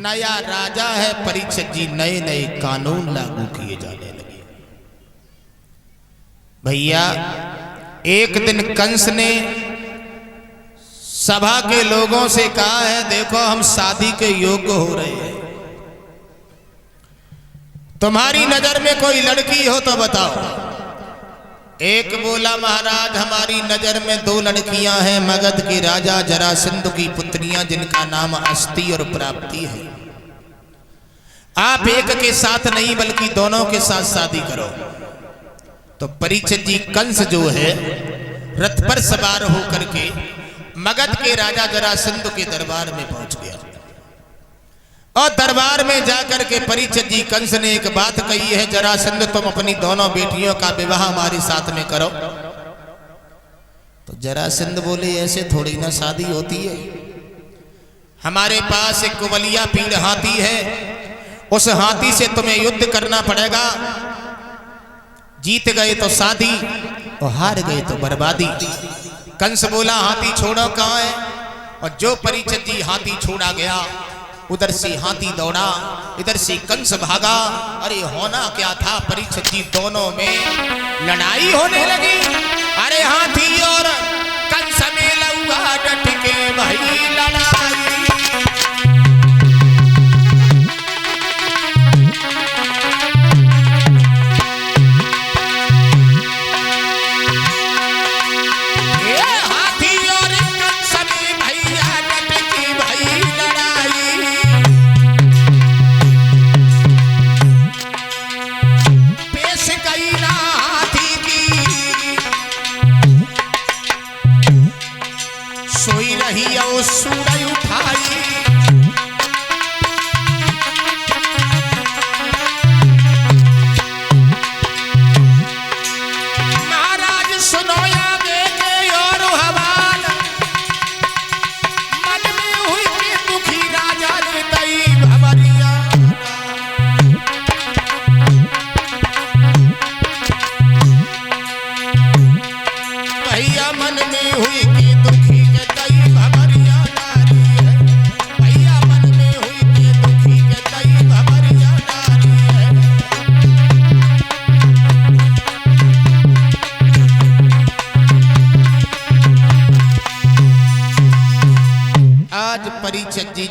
नया राजा है परीक्षित जी, नए नए कानून लागू किए जाने लगे। भैया एक दिन कंस ने सभा के लोगों से कहा है, देखो हम शादी के योग्य हो रहे हैं, तुम्हारी नजर में कोई लड़की हो तो बताओ। एक बोला, महाराज हमारी नजर में 2 लड़कियां हैं, मगध के राजा जरासंध की पुत्रियां, जिनका नाम अस्ति और प्राप्ति है। आप एक के साथ नहीं बल्कि दोनों के साथ शादी करो। तो परीक्षित जी कंस जो है रथ पर सवार होकर के मगध के राजा जरासंध के दरबार में पहुंच गया। और दरबार में जाकर के परीक्षित जी कंस ने एक बात कही है, जरासंध तुम अपनी दोनों बेटियों का विवाह हमारे साथ में करो। तो जरासंध बोले, ऐसे थोड़ी ना शादी होती है, हमारे पास एक कुवलिया पीढ़ हाथी है, उस हाथी से तुम्हें युद्ध करना पड़ेगा, जीत गए तो शादी और हार गए तो बर्बादी। कंस बोला, हाथी छोड़ो कहाँ है? और जो परीक्षित जी हाथी छोड़ा गया, उधर से हाथी दौड़ा, इधर से कंस भागा। अरे होना क्या था, परीक्षित जी दोनों में लड़ाई होने लगी। अरे हाथी और कंस में लौआ डट के भाई लड़ाई।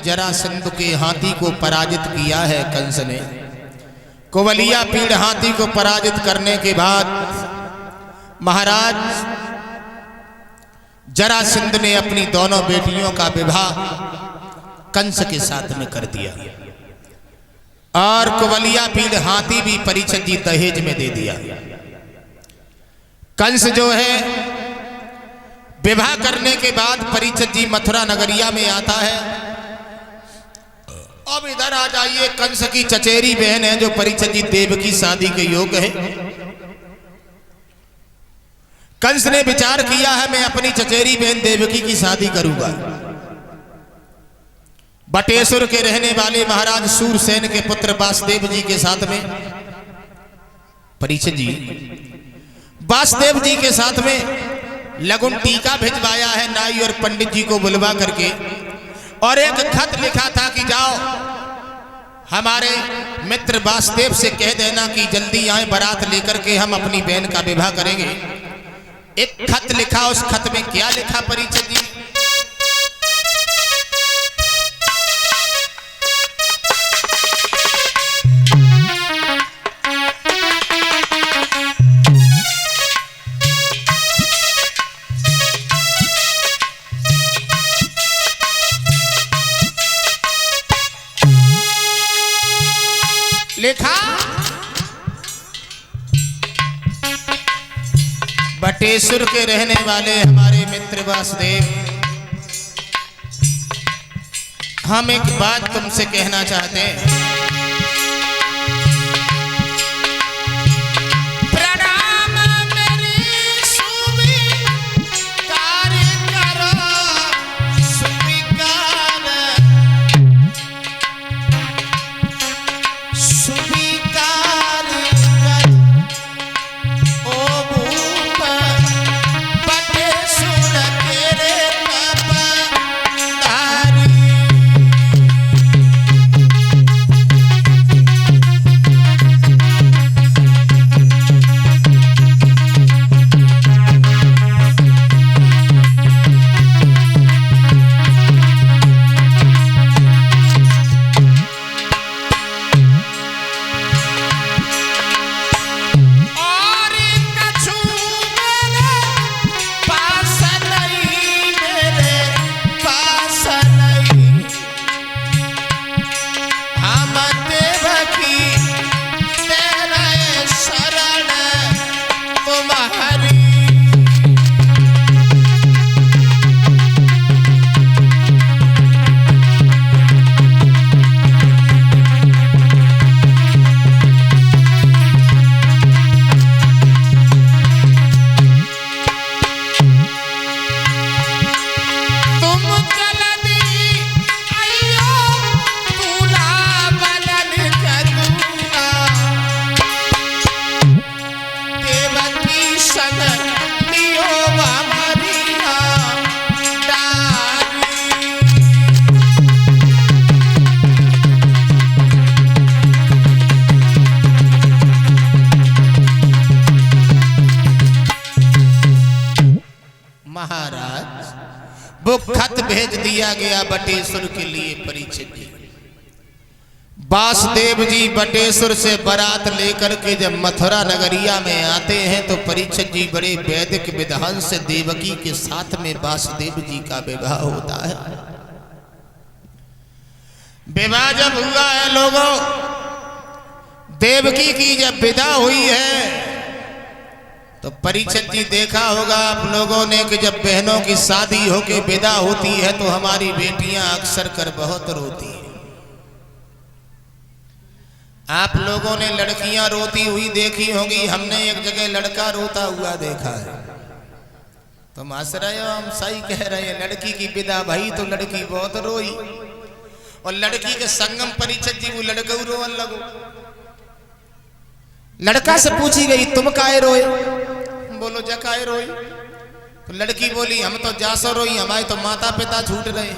जरासंध के हाथी को पराजित किया है कंस ने। कुवलिया पीढ़ हाथी को पराजित करने के बाद महाराज जरासंध ने अपनी दोनों बेटियों का विवाह कंस के साथ में कर दिया और कुवलिया पीढ़ हाथी भी परीक्षित जी दहेज में दे दिया। कंस जो है विवाह करने के बाद परीक्षित जी मथुरा नगरिया में आता है। अब इधर आ जाइए, कंस की चचेरी बहन है जो परीक्षित जी देवकी शादी के योग्य है। कंस ने विचार किया है, मैं अपनी चचेरी बहन देवकी की शादी करूंगा। बटेश्वर के रहने वाले महाराज सूरसेन के पुत्र वासुदेव जी के साथ में परीक्षित जी वासुदेव जी के साथ में लगुन टीका भिजवाया है नाई और पंडित जी को बुलवा करके, और एक खत लिखा था कि जाओ हमारे मित्र वासुदेव से कह देना कि जल्दी आए, बारात लेकर के हम अपनी बहन का विवाह करेंगे। एक खत लिखा, उस खत में क्या लिखा परीक्षित जी? लिखा, बटेश्वर के रहने वाले हमारे मित्र वासुदेव, हम एक बात तुमसे कहना चाहते हैं। खत भेज दिया गया बटेश्वर के लिए परीक्षित जी। वासुदेव जी बटेश्वर से बारात लेकर के जब मथुरा नगरिया में आते हैं तो परीक्षित जी बड़े वैदिक विधान से देवकी के साथ में वासुदेव जी का विवाह होता है। विवाह जब हुआ है लोगों, देवकी की जब विदा हुई है तो परीक्षित जी देखा होगा आप लोगों ने कि जब बहनों की शादी होके विदा होती है तो हमारी बेटियां अक्सर कर बहुत रोती हैं। आप लोगों ने लड़कियां रोती हुई देखी होगी, हमने एक जगह लड़का रोता हुआ देखा है। तो मासरा हम सही कह रहे हैं, लड़की की विदा भई तो लड़की बहुत रोई और लड़की के संगम परीक्षित जी वो लड़का रोवन लगो। लड़का से पूछी गई तुम काहे रोए? बोलो जा काहे रोई? तो लड़की बोली हम तो जासो रोई, हमारे तो माता पिता छूट रहे।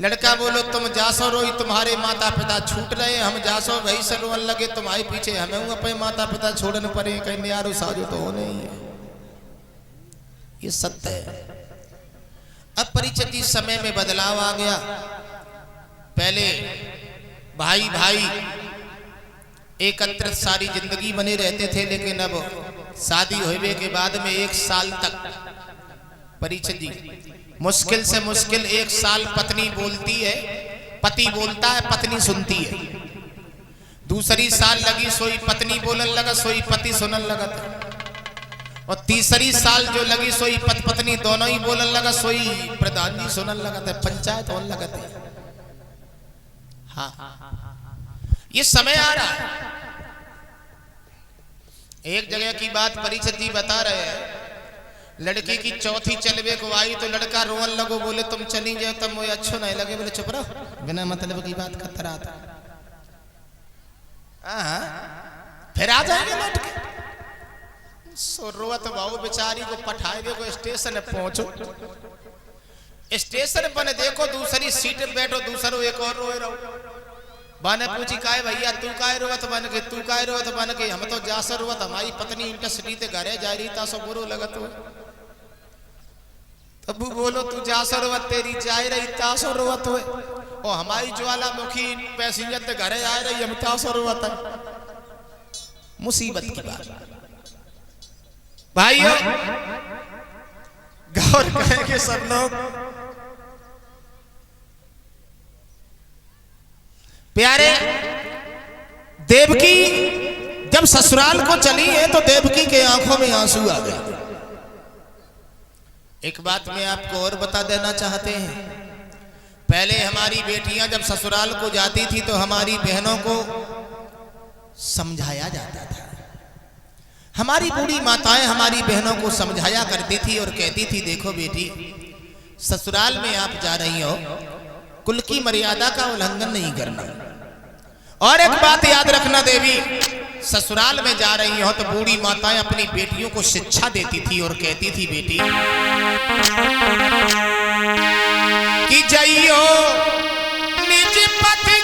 लड़का बोलो तुम जासो रोई, तुम्हारे माता पिता छूट रहे, हम जासो वही से रोवन लगे, तुम्हारे पीछे हमें अपने माता पिता छोड़ने पड़े, कहीं न्यारो साजो तो होने ही है। ये सत्य है। अब परीक्षित जी समय में बदलाव आ गया। पहले भाई भाई एकत्रित सारी जिंदगी बने रहते थे, लेकिन अब शादी होने के बाद में 1 साल तक परीक्षित जी मुश्किल से मुश्किल 1 साल पत्नी बोलती है, पति बोलता है, पत्नी सुनती है। दूसरी साल लगी सोई पत्नी बोलने लगा, सोई पति सुनने लगा था। और तीसरी साल जो लगी सोई पत्नी दोनों ही बोलने लगा, सोई प्रधान जी सुनने लगा था, पंचायत होने लगा था। हाँ, ये समय आ रहा है। एक जगह की बात परीक्षित जी बता रहे हैं, लड़की की चौथी चलवे को आई तो लड़का रोवन लगो, बोले तुम चली जाओ तब मुझे अच्छो नहीं लगे। बोले चुप रहो, बिना मतलब की बात करता रहा था। फिर आ जाएंगे लौट के। सो रोवत बाबू बेचारी को पठाएगे को स्टेशन पहुंचो, स्टेशन बने देखो दूसरी सीट पे बैठो, दूसरो एक और रोए रहो। बाने पूछी काहे भैया तू काहे रोवत? बन के तू काहे रोवत? बन के हम तो जासो रोवत, हमारी पत्नी इंटरसिटी ते घरे जा रही था, सो बुरो लगत हो। तब बोलो तू जासो रोवत, तेरी जा रही तासो रोवत हो, और हमारी ज्वालामुखी पैसेंजर ते घरे आ रही, हम तासो रोवत है। मुसीबत की बात भाइयों, गौर करेंगे सब लोग। प्यारे, देवकी जब ससुराल को चली है तो देवकी के आंखों में आंसू आ गए। एक बात मैं आपको और बता देना चाहते हैं, पहले हमारी बेटियां जब ससुराल को जाती थी तो हमारी बहनों को समझाया जाता था। हमारी बूढ़ी माताएं हमारी बहनों को समझाया करती थी और कहती थी देखो बेटी, ससुराल में आप जा रही हो, कुल की मर्यादा का उल्लंघन नहीं करना। और एक बात याद रखना देवी, ससुराल में जा रही हो तो बूढ़ी माताएं अपनी बेटियों को शिक्षा देती थी और कहती थी बेटी कि जइयो निज पति